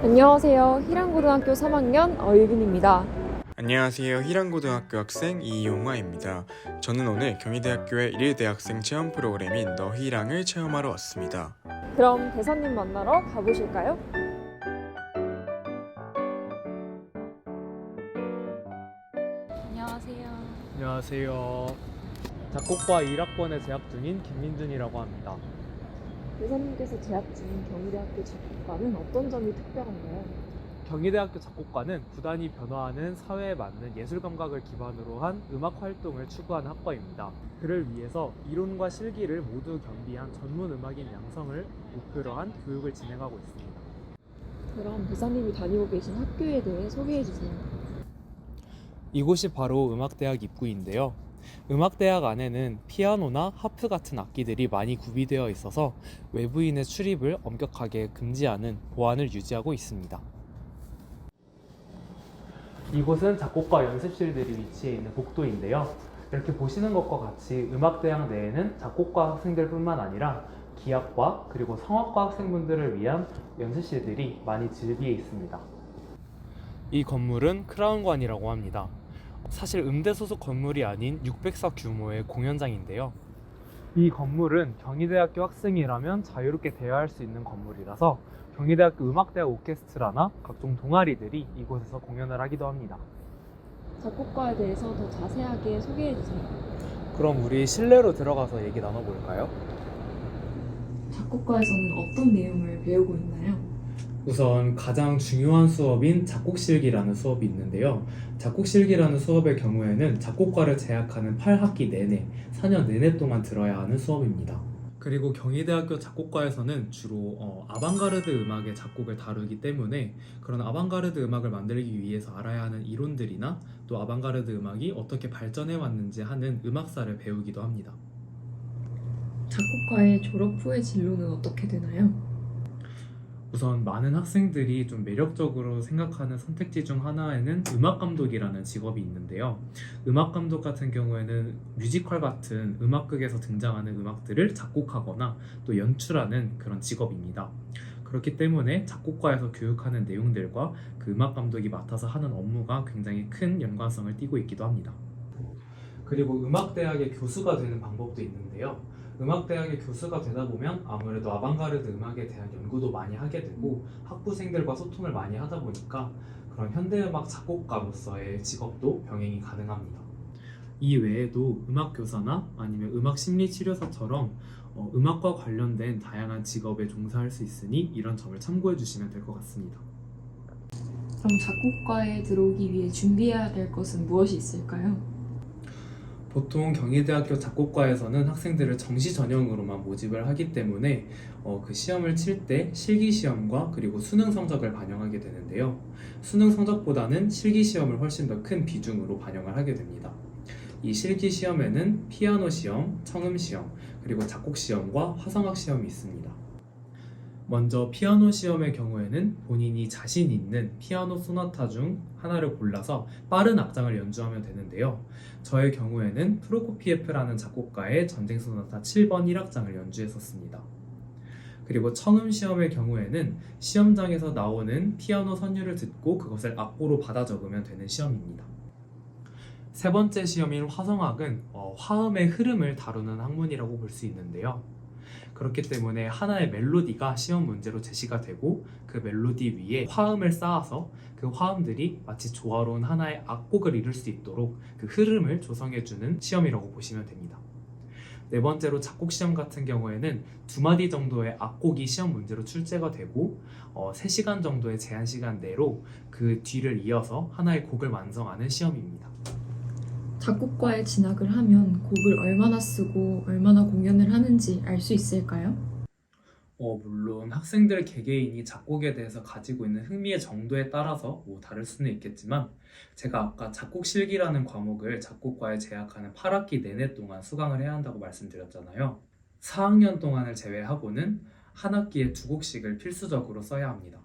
안녕하세요. 희랑고등학교 3학년 어유빈입니다. 안녕하세요. 희랑고등학교 학생 이용화입니다. 저는 오늘 경희대학교의 1일 대학생 체험 프로그램인 너희랑을 체험하러 왔습니다. 그럼 대사님 만나러 가보실까요? 안녕하세요. 안녕하세요. 작곡과 1학번에 재학 중인 김민준이라고 합니다. 대사님께서 재학 중인 경희대학교 작곡과는 어떤 점이 특별한가요? 경희대학교 작곡과는 구단이 변화하는 사회에 맞는 예술 감각을 기반으로 한 음악 활동을 추구하는 학과입니다. 그를 위해서 이론과 실기를 모두 겸비한 전문 음악인 양성을 목표로 한 교육을 진행하고 있습니다. 그럼 대사님이 다니고 계신 학교에 대해 소개해 주세요. 이곳이 바로 음악대학 입구인데요. 음악대학 안에는 피아노나 하프 같은 악기들이 많이 구비되어 있어서 외부인의 출입을 엄격하게 금지하는 보안을 유지하고 있습니다. 이곳은 작곡과 연습실들이 위치해 있는 복도인데요. 이렇게 보시는 것과 같이 음악대학 내에는 작곡과 학생들뿐만 아니라 기악과 그리고 성악과 학생분들을 위한 연습실들이 많이 즐비해 있습니다. 이 건물은 크라운관이라고 합니다. 사실 음대 소속 건물이 아닌 600석 규모의 공연장인데요. 이 건물은 경희대학교 학생이라면 자유롭게 대여할 수 있는 건물이라서 경희대학교 음악대학 오케스트라나 각종 동아리들이 이곳에서 공연을 하기도 합니다. 작곡과에 대해서 더 자세하게 소개해 주세요. 그럼 우리 실내로 들어가서 얘기 나눠볼까요? 작곡과에서는 어떤 내용을 배우고 있나요? 우선 가장 중요한 수업인 작곡실기라는 수업이 있는데요. 작곡실기라는 수업의 경우에는 작곡과를 재학하는 8학기 내내, 4년 내내 동안 들어야 하는 수업입니다. 그리고 경희대학교 작곡과에서는 주로 아방가르드 음악의 작곡을 다루기 때문에 그런 아방가르드 음악을 만들기 위해서 알아야 하는 이론들이나 또 아방가르드 음악이 어떻게 발전해 왔는지 하는 음악사를 배우기도 합니다. 작곡과의 졸업 후의 진로는 어떻게 되나요? 우선 많은 학생들이 좀 매력적으로 생각하는 선택지 중 하나에는 음악감독이라는 직업이 있는데요. 음악감독 같은 경우에는 뮤지컬 같은 음악극에서 등장하는 음악들을 작곡하거나 또 연출하는 그런 직업입니다. 그렇기 때문에 작곡과에서 교육하는 내용들과 그 음악감독이 맡아서 하는 업무가 굉장히 큰 연관성을 띠고 있기도 합니다. 그리고 음악대학의 교수가 되는 방법도 있는데요. 음악대학의 교수가 되다 보면 아무래도 아방가르드 음악에 대한 연구도 많이 하게 되고 학부생들과 소통을 많이 하다 보니까 그런 현대음악 작곡가로서의 직업도 병행이 가능합니다. 이 외에도 음악교사나 아니면 음악심리치료사처럼 음악과 관련된 다양한 직업에 종사할 수 있으니 이런 점을 참고해 주시면 될 것 같습니다. 그럼 작곡과에 들어오기 위해 준비해야 될 것은 무엇이 있을까요? 보통 경희대학교 작곡과에서는 학생들을 정시 전형으로만 모집을 하기 때문에 그 시험을 칠 때 실기 시험과 그리고 수능 성적을 반영하게 되는데요. 수능 성적보다는 실기 시험을 훨씬 더 큰 비중으로 반영을 하게 됩니다. 이 실기 시험에는 피아노 시험, 청음 시험, 그리고 작곡 시험과 화성학 시험이 있습니다. 먼저 피아노 시험의 경우에는 본인이 자신 있는 피아노 소나타 중 하나를 골라서 빠른 악장을 연주하면 되는데요. 저의 경우에는 프로코피에프라는 작곡가의 전쟁 소나타 7번 1악장을 연주했었습니다. 그리고 청음 시험의 경우에는 시험장에서 나오는 피아노 선율을 듣고 그것을 악보로 받아 적으면 되는 시험입니다. 세 번째 시험인 화성학은 화음의 흐름을 다루는 학문이라고 볼 수 있는데요. 그렇기 때문에 하나의 멜로디가 시험 문제로 제시가 되고 그 멜로디 위에 화음을 쌓아서 그 화음들이 마치 조화로운 하나의 악곡을 이룰 수 있도록 그 흐름을 조성해주는 시험이라고 보시면 됩니다. 네 번째로 작곡 시험 같은 경우에는 2마디 정도의 악곡이 시험 문제로 출제가 되고 3시간 정도의 제한 시간 내로 그 뒤를 이어서 하나의 곡을 완성하는 시험입니다. 작곡과에 진학을 하면 곡을 얼마나 쓰고 얼마나 공연을 하는지 알 수 있을까요? 물론 학생들 개개인이 작곡에 대해서 가지고 있는 흥미의 정도에 따라서 다를 수는 있겠지만 제가 아까 작곡실기라는 과목을 작곡과에 재학하는 8학기 내내 동안 수강을 해야 한다고 말씀드렸잖아요. 4학년 동안을 제외하고는 한 학기에 2곡씩을 필수적으로 써야 합니다.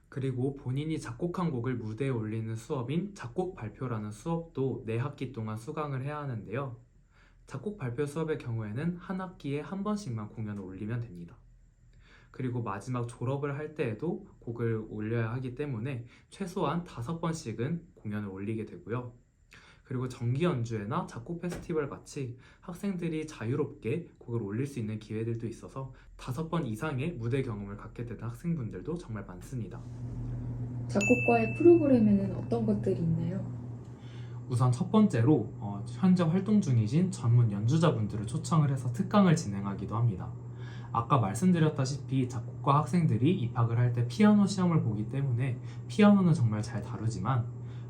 그리고 본인이 작곡한 곡을 무대에 올리는 수업인 작곡 발표라는 수업도 4학기 동안 수강을 해야 하는데요. 작곡 발표 수업의 경우에는 한 학기에 한 번씩만 공연을 올리면 됩니다. 그리고 마지막 졸업을 할 때에도 곡을 올려야 하기 때문에 최소한 5번씩은 공연을 올리게 되고요. 그리고 정기 연주회나 작곡 페스티벌 같이 학생들이 자유롭게 곡을 올릴 수 있는 기회들도 있어서 5번 이상의 무대 경험을 갖게 되는 학생분들도 정말 많습니다. 작곡과의 프로그램에는 어떤 것들이 있나요? 우선 첫 번째로 현재 활동 중이신 전문 연주자분들을 초청을 해서 특강을 진행하기도 합니다. 아까 말씀드렸다시피 작곡과 학생들이 입학을 할 때 피아노 시험을 보기 때문에 피아노는 정말 잘 다루지만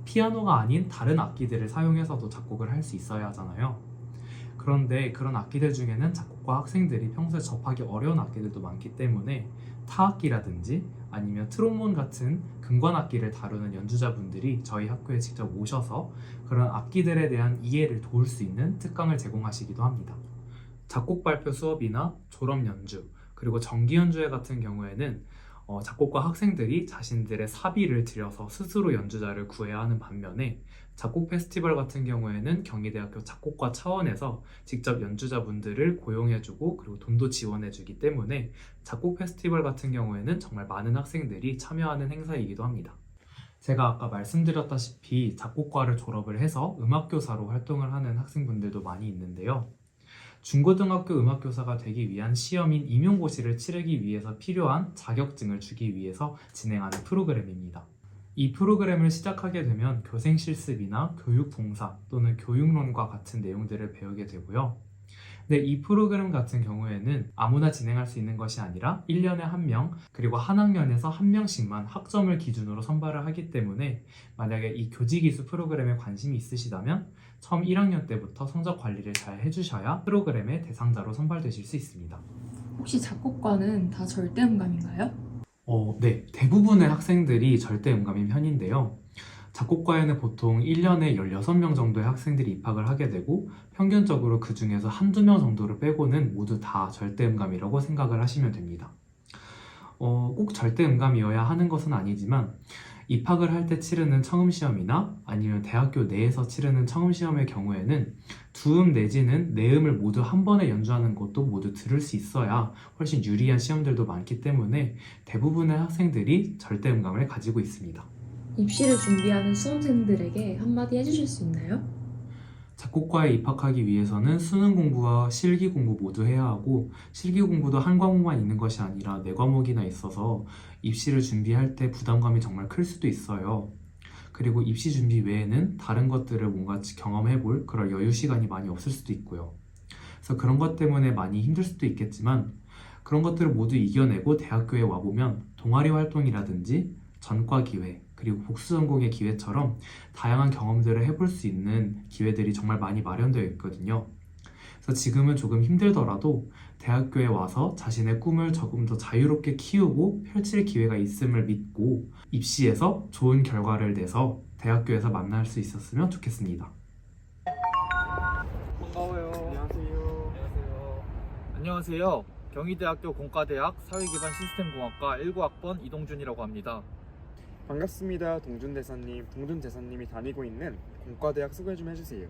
피아노가 아닌 다른 악기들을 사용해서도 작곡을 할 수 있어야 하잖아요. 그런데 그런 악기들 중에는 작곡과 학생들이 평소에 접하기 어려운 악기들도 많기 때문에 타악기라든지 아니면 트롬본 같은 금관악기를 다루는 연주자분들이 저희 학교에 직접 오셔서 그런 악기들에 대한 이해를 도울 수 있는 특강을 제공하시기도 합니다. 작곡 발표 수업이나 졸업 연주, 그리고 정기 연주회 같은 경우에는 작곡가 학생들이 자신들의 사비를 들여서 스스로 연주자를 구해야 하는 반면에 작곡 페스티벌 같은 경우에는 경희대학교 작곡과 차원에서 직접 연주자분들을 고용해주고 그리고 돈도 지원해주기 때문에 작곡 페스티벌 같은 경우에는 정말 많은 학생들이 참여하는 행사이기도 합니다. 제가 아까 말씀드렸다시피 작곡과를 졸업을 해서 음악교사로 활동을 하는 학생분들도 많이 있는데요. 중고등학교 음악교사가 되기 위한 시험인 임용고시를 치르기 위해서 필요한 자격증을 주기 위해서 진행하는 프로그램입니다. 이 프로그램을 시작하게 되면 교생 실습이나 교육 봉사 또는 교육론과 같은 내용들을 배우게 되고요. 근데 이 프로그램 같은 경우에는 아무나 진행할 수 있는 것이 아니라 1년에 1명 그리고 한 학년에서 1명씩만 학점을 기준으로 선발을 하기 때문에 만약에 이 교직이수 프로그램에 관심이 있으시다면 처음 1학년 때부터 성적 관리를 잘 해주셔야 프로그램의 대상자로 선발되실 수 있습니다. 혹시 작곡과는 다 절대음감인가요? 네, 대부분의 학생들이 절대음감인 편인데요. 작곡과에는 보통 1년에 16명 정도의 학생들이 입학을 하게 되고 평균적으로 그 중에서 한두 명 정도를 빼고는 모두 다 절대음감이라고 생각을 하시면 됩니다. 꼭 절대음감이어야 하는 것은 아니지만 입학을 할 때 치르는 청음시험이나 아니면 대학교 내에서 치르는 청음시험의 경우에는 두음 내지는 네음을 모두 한 번에 연주하는 것도 모두 들을 수 있어야 훨씬 유리한 시험들도 많기 때문에 대부분의 학생들이 절대음감을 가지고 있습니다. 입시를 준비하는 수험생들에게 한마디 해주실 수 있나요? 작곡과에 입학하기 위해서는 수능 공부와 실기 공부 모두 해야 하고 실기 공부도 한 과목만 있는 것이 아니라 4과목이나 있어서 입시를 준비할 때 부담감이 정말 클 수도 있어요. 그리고 입시 준비 외에는 다른 것들을 뭔가 경험해볼 그런 여유 시간이 많이 없을 수도 있고요. 그래서 그런 것 때문에 많이 힘들 수도 있겠지만 그런 것들을 모두 이겨내고 대학교에 와보면 동아리 활동이라든지 전과 기회 그리고 복수 전공의 기회처럼 다양한 경험들을 해볼 수 있는 기회들이 정말 많이 마련되어 있거든요. 그래서 지금은 조금 힘들더라도 대학교에 와서 자신의 꿈을 조금 더 자유롭게 키우고 펼칠 기회가 있음을 믿고 입시에서 좋은 결과를 내서 대학교에서 만날 수 있었으면 좋겠습니다. 반가워요. 안녕하세요. 안녕하세요. 안녕하세요. 경희대학교 공과대학 사회기반 시스템공학과 19학번 이동준이라고 합니다. 반갑습니다. 동준대사님. 동준대사님이 다니고 있는 공과대학 소개 좀 해주세요.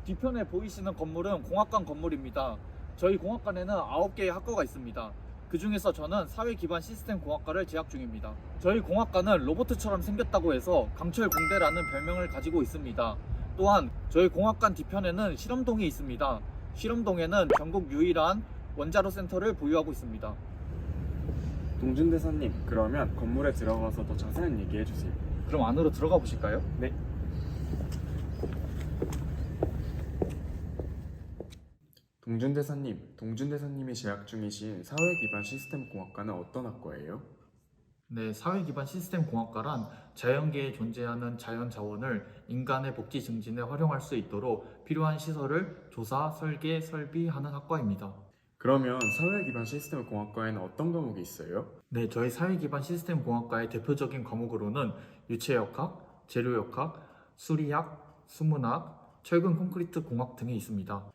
뒤편에 보이시는 건물은 공학관 건물입니다. 저희 공학관에는 9개의 학과가 있습니다. 그 중에서 저는 사회기반 시스템공학과를 재학 중입니다. 저희 공학과는 로봇처럼 생겼다고 해서 강철공대라는 별명을 가지고 있습니다. 또한 저희 공학관 뒤편에는 실험동이 있습니다. 실험동에는 전국 유일한 원자로 센터를 보유하고 있습니다. 동준대사님, 그러면 건물에 들어가서 더 자세한 얘기 해주세요. 그럼 안으로 들어가 보실까요? 네. 동준대사님이 재학 중이신 사회기반 시스템공학과는 어떤 학과예요? 네, 사회기반 시스템공학과란 자연계에 존재하는 자연 자원을 인간의 복지 증진에 활용할 수 있도록 필요한 시설을 조사, 설계, 설비하는 학과입니다. 그러면 사회기반 시스템공학과에는 어떤 과목이 있어요? 네, 저희 사회기반 시스템공학과의 대표적인 과목으로는 유체역학, 재료역학, 수리학, 수문학, 철근 콘크리트 공학 등이 있습니다.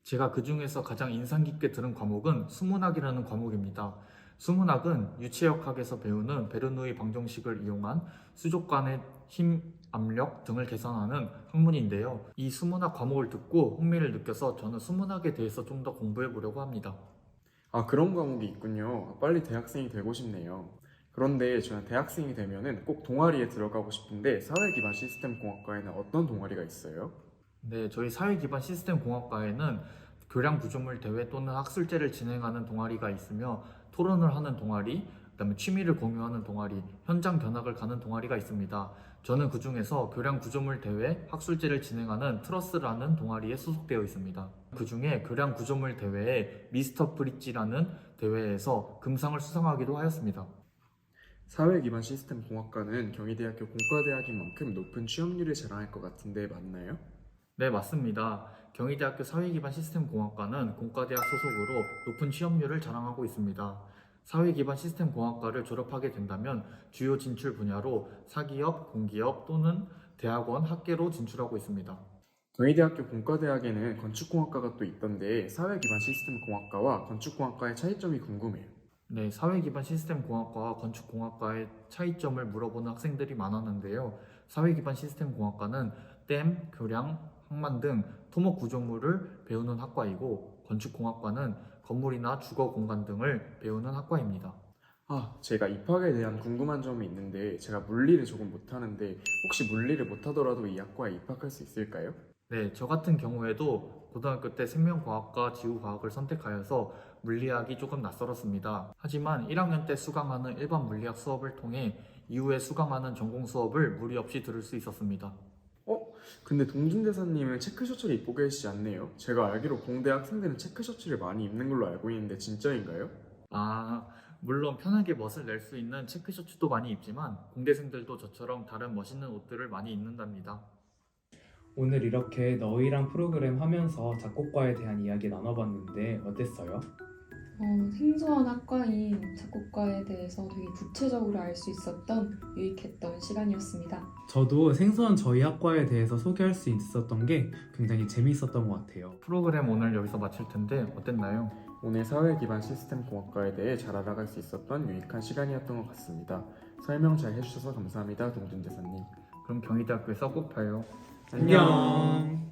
제가 그 중에서 가장 인상 깊게 들은 과목은 수문학이라는 과목입니다. 수문학은 유체역학에서 배우는 베르누이 방정식을 이용한 수족 간의 힘, 압력 등을 계산하는 학문인데요. 이 수문학 과목을 듣고 흥미를 느껴서 저는 수문학에 대해서 좀 더 공부해 보려고 합니다. 아, 그런 과목이 있군요. 빨리 대학생이 되고 싶네요. 그런데 저는 대학생이 되면은 꼭 동아리에 들어가고 싶은데 사회기반 시스템 공학과에는 어떤 동아리가 있어요? 네, 저희 사회기반 시스템 공학과에는 교량 구조물 대회 또는 학술제를 진행하는 동아리가 있으며 토론을 하는 동아리, 그다음에 취미를 공유하는 동아리, 현장 견학을 가는 동아리가 있습니다. 저는 그 중에서 교량 구조물 대회, 학술제를 진행하는 트러스라는 동아리에 소속되어 있습니다. 그 중에 교량 구조물 대회에 미스터 브릿지라는 대회에서 금상을 수상하기도 하였습니다. 사회기반 시스템 공학과는 경희대학교 공과대학인 만큼 높은 취업률을 자랑할 것 같은데 맞나요? 네, 맞습니다. 경희대학교 사회기반 시스템공학과는 공과대학 소속으로 높은 취업률을 자랑하고 있습니다. 사회기반 시스템공학과를 졸업하게 된다면 주요 진출 분야로 사기업, 공기업 또는 대학원, 학계로 진출하고 있습니다. 경희대학교 공과대학에는 건축공학과가 또 있던데 사회기반 시스템 공학과와 건축공학과의 차이점이 궁금해요. 네, 사회기반 시스템공학과와 건축공학과의 차이점을 물어보는 학생들이 많았는데요. 사회기반 시스템공학과는 댐, 교량, 항만 등 토목 구조물을 배우는 학과이고 건축공학과는 건물이나 주거 공간 등을 배우는 학과입니다. 아, 제가 입학에 대한 궁금한 점이 있는데 제가 물리를 조금 못하는데 혹시 물리를 못하더라도 이 학과에 입학할 수 있을까요? 네, 저 같은 경우에도 고등학교 때 생명과학과 지구과학을 선택하여서 물리학이 조금 낯설었습니다. 하지만 1학년 때 수강하는 일반 물리학 수업을 통해 이후에 수강하는 전공 수업을 무리 없이 들을 수 있었습니다. 근데 동준대사님은 체크셔츠를 입고 계시지 않네요? 제가 알기로 공대 학생들은 체크셔츠를 많이 입는 걸로 알고 있는데 진짜인가요? 물론 편하게 멋을 낼 수 있는 체크셔츠도 많이 입지만 공대생들도 저처럼 다른 멋있는 옷들을 많이 입는답니다. 오늘 이렇게 너희랑 프로그램 하면서 작곡과에 대한 이야기 나눠봤는데 어땠어요? 생소한 학과인 작곡과에 대해서 되게 구체적으로 알 수 있었던 유익했던 시간이었습니다. 저도 생소한 저희 학과에 대해서 소개할 수 있었던 게 굉장히 재미있었던 것 같아요. 프로그램 오늘 여기서 마칠 텐데 어땠나요? 오늘 사회기반 시스템 공학과에 대해 잘 알아갈 수 있었던 유익한 시간이었던 것 같습니다. 설명 잘 해주셔서 감사합니다, 동준대사님. 그럼 경희대학교에서 꼭 봐요. 안녕.